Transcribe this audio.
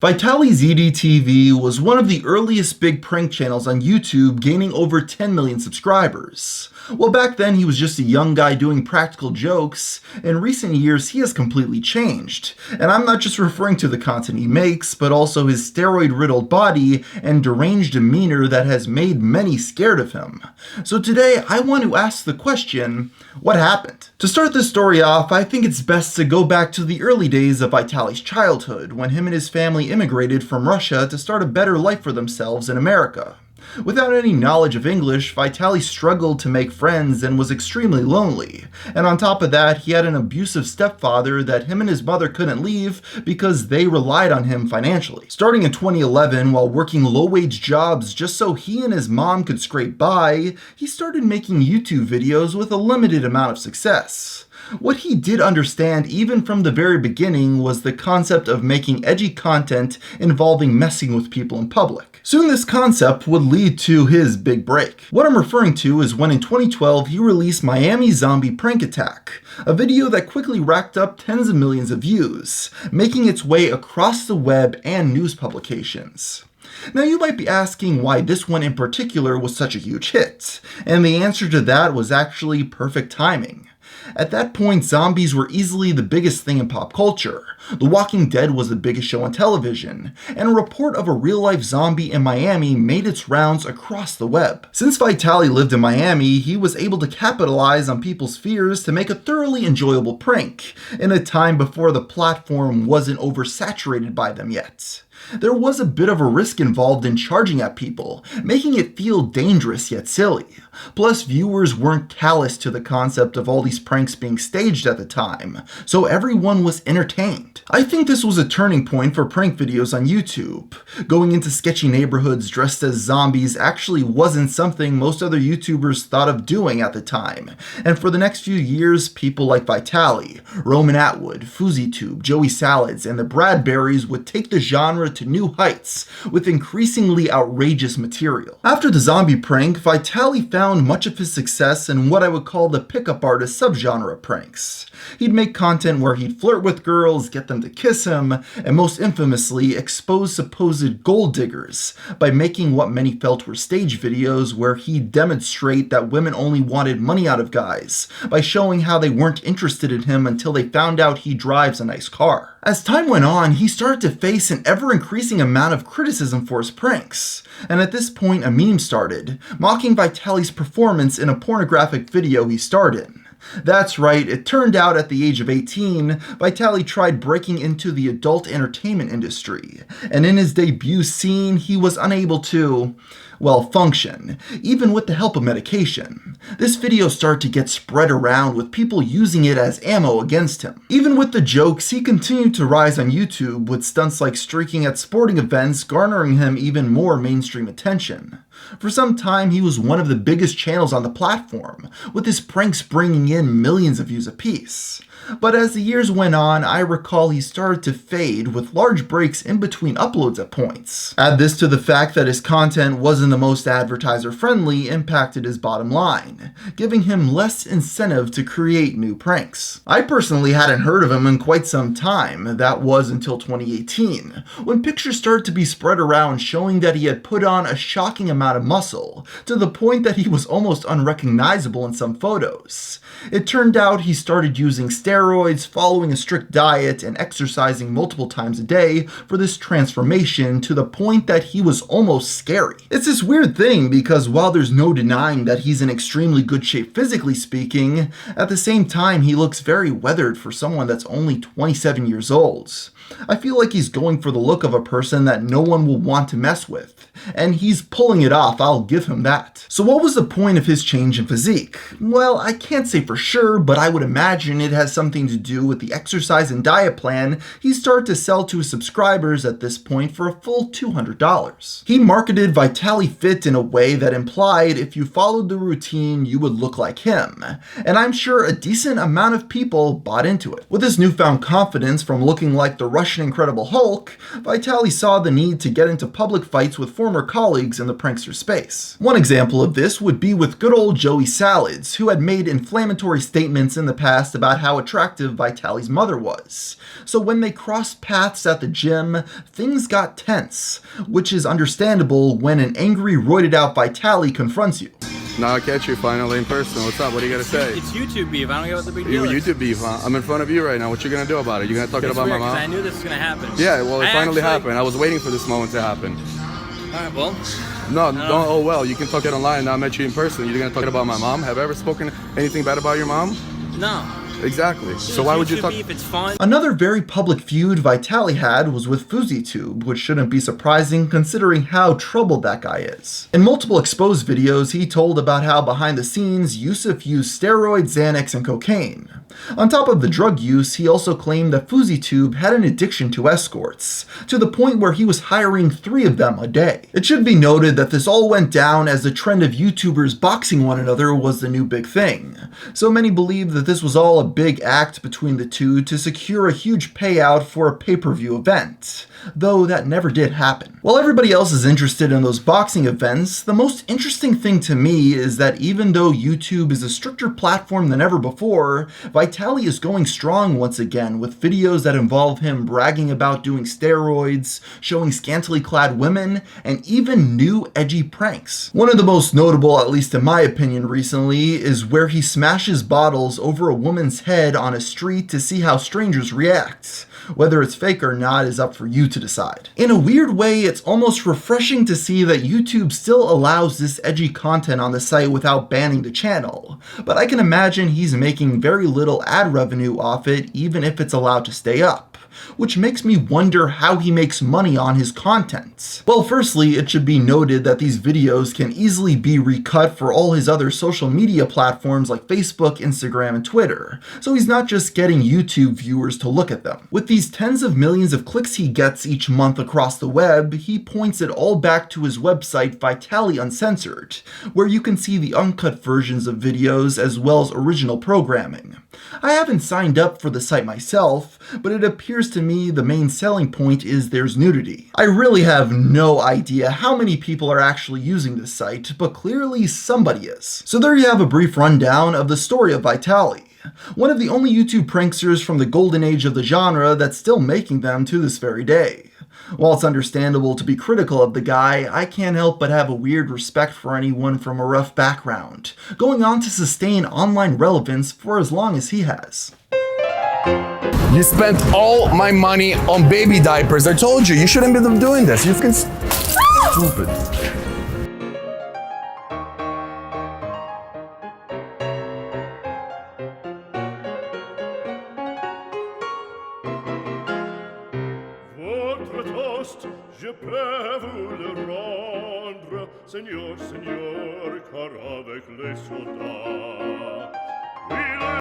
VitalyzdTv was one of the earliest big prank channels on YouTube, gaining over 10 million subscribers. Well, back then he was just a young guy doing practical jokes. In recent years he has completely changed. And I'm not just referring to the content he makes, but also his steroid-riddled body and deranged demeanor that has made many scared of him. So today I want to ask the question, what happened? To start this story off, I think it's best to go back to the early days of Vitaly's childhood, when him and his family immigrated from Russia to start a better life for themselves in America. Without any knowledge of English, Vitaly struggled to make friends and was extremely lonely. And on top of that, he had an abusive stepfather that him and his mother couldn't leave because they relied on him financially. Starting in 2011, while working low-wage jobs just so he and his mom could scrape by, he started making YouTube videos with a limited amount of success. What he did understand even from the very beginning was the concept of making edgy content involving messing with people in public. Soon this concept would lead to his big break. What I'm referring to is when in 2012 he released Miami Zombie Prank Attack, a video that quickly racked up tens of millions of views, making its way across the web and news publications. Now you might be asking why this one in particular was such a huge hit, and the answer to that was actually perfect timing. At that point, zombies were easily the biggest thing in pop culture. The Walking Dead was the biggest show on television, and a report of a real-life zombie in Miami made its rounds across the web. Since Vitaly lived in Miami, he was able to capitalize on people's fears to make a thoroughly enjoyable prank, in a time before the platform wasn't oversaturated by them yet. There was a bit of a risk involved in charging at people, making it feel dangerous yet silly. Plus, viewers weren't callous to the concept of all these pranks being staged at the time, so everyone was entertained. I think this was a turning point for prank videos on YouTube. Going into sketchy neighborhoods dressed as zombies actually wasn't something most other YouTubers thought of doing at the time, and for the next few years, people like Vitaly, Roman Atwood, Fousey, Joey Salads, and the Bradberries would take the genre to new heights with increasingly outrageous material. After the zombie prank, Vitaly found much of his success in what I would call the pickup artist subgenre of pranks. He'd make content where he'd flirt with girls, get them to kiss him, and most infamously expose supposed gold diggers by making what many felt were stage videos where he'd demonstrate that women only wanted money out of guys by showing how they weren't interested in him until they found out he drives a nice car. As time went on, he started to face an ever-increasing amount of criticism for his pranks, and at this point a meme started, mocking Vitaly's performance in a pornographic video he starred in. That's right, it turned out at the age of 18, Vitaly tried breaking into the adult entertainment industry, and in his debut scene he was unable to, well, function, even with the help of medication. This video started to get spread around with people using it as ammo against him. Even with the jokes, he continued to rise on YouTube, with stunts like streaking at sporting events garnering him even more mainstream attention. For some time, he was one of the biggest channels on the platform, with his pranks bringing in millions of views apiece. But as the years went on, I recall he started to fade, with large breaks in between uploads at points. Add this to the fact that his content wasn't the most advertiser-friendly impacted his bottom line, giving him less incentive to create new pranks. I personally hadn't heard of him in quite some time, that was until 2018, when pictures started to be spread around showing that he had put on a shocking amount of muscle, to the point that he was almost unrecognizable in some photos. It turned out he started using steroids, following a strict diet, and exercising multiple times a day for this transformation, to the point that he was almost scary. It's this weird thing because while there's no denying that he's in extremely good shape physically speaking, at the same time he looks very weathered for someone that's only 27 years old. I feel like he's going for the look of a person that no one will want to mess with, and he's pulling it off, I'll give him that. So what was the point of his change in physique? Well, I can't say for sure, but I would imagine it has something to do with the exercise and diet plan he started to sell to his subscribers at this point for a full $200. He marketed Vitaly Fit in a way that implied if you followed the routine, you would look like him, and I'm sure a decent amount of people bought into it. With his newfound confidence from looking like the Russian Incredible Hulk, Vitaly saw the need to get into public fights with former colleagues in the prankster space. One example of this would be with good old Joey Salads, who had made inflammatory statements in the past about how attractive attractive Vitaly's mother was. So when they crossed paths at the gym, things got tense, which is understandable when an angry, roided-out Vitaly confronts you. Now I catch you finally in person. What's up? What do you gotta say? It's YouTube beef. I don't get what the big deal is. YouTube beef, huh? I'm in front of you right now. What you gonna do about it? You gonna talk about my mom? I knew this was gonna happen. Yeah, well, it finally happened. I was waiting for this moment to happen. Alright, well. No, don't. Oh well, you can talk it online. Now I met you in person. You're gonna talk about my mom? Have I ever spoken anything bad about your mom? No. Exactly. So why would you talk? Beef, it's fun. Another very public feud Vitaly had was with Fousey, which shouldn't be surprising considering how troubled that guy is. In multiple exposed videos, he told about how behind the scenes, Yusuf used steroids, Xanax, and cocaine. On top of the drug use, he also claimed that Fousey had an addiction to escorts, to the point where he was hiring 3 of them a day. It should be noted that this all went down as the trend of YouTubers boxing one another was the new big thing. So many believe that this was all a big act between the two to secure a huge payout for a pay-per-view event, though that never did happen. While everybody else is interested in those boxing events, the most interesting thing to me is that even though YouTube is a stricter platform than ever before, Vitaly is going strong once again with videos that involve him bragging about doing steroids, showing scantily clad women, and even new edgy pranks. One of the most notable, at least in my opinion recently, is where he smashes bottles over a woman's head on a street to see how strangers react. Whether it's fake or not is up for you to decide. In a weird way, it's almost refreshing to see that YouTube still allows this edgy content on the site without banning the channel, but I can imagine he's making very little ad revenue off it even if it's allowed to stay up, which makes me wonder how he makes money on his content. Well, firstly, it should be noted that these videos can easily be recut for all his other social media platforms like Facebook, Instagram, and Twitter, so he's not just getting YouTube viewers to look at them. With these tens of millions of clicks he gets each month across the web, he points it all back to his website Vitaly Uncensored, where you can see the uncut versions of videos as well as original programming. I haven't signed up for the site myself, but it appears to me the main selling point is there's nudity. I really have no idea how many people are actually using this site, but clearly somebody is. So there you have a brief rundown of the story of Vitaly, one of the only YouTube pranksters from the golden age of the genre that's still making them to this very day. While it's understandable to be critical of the guy, I can't help but have a weird respect for anyone from a rough background, going on to sustain online relevance for as long as he has. You spent all my money on baby diapers. I told you, you shouldn't be doing this. You fucking stupid. Je peux vous le rendre, Seigneur, Seigneur, car avec les soldats,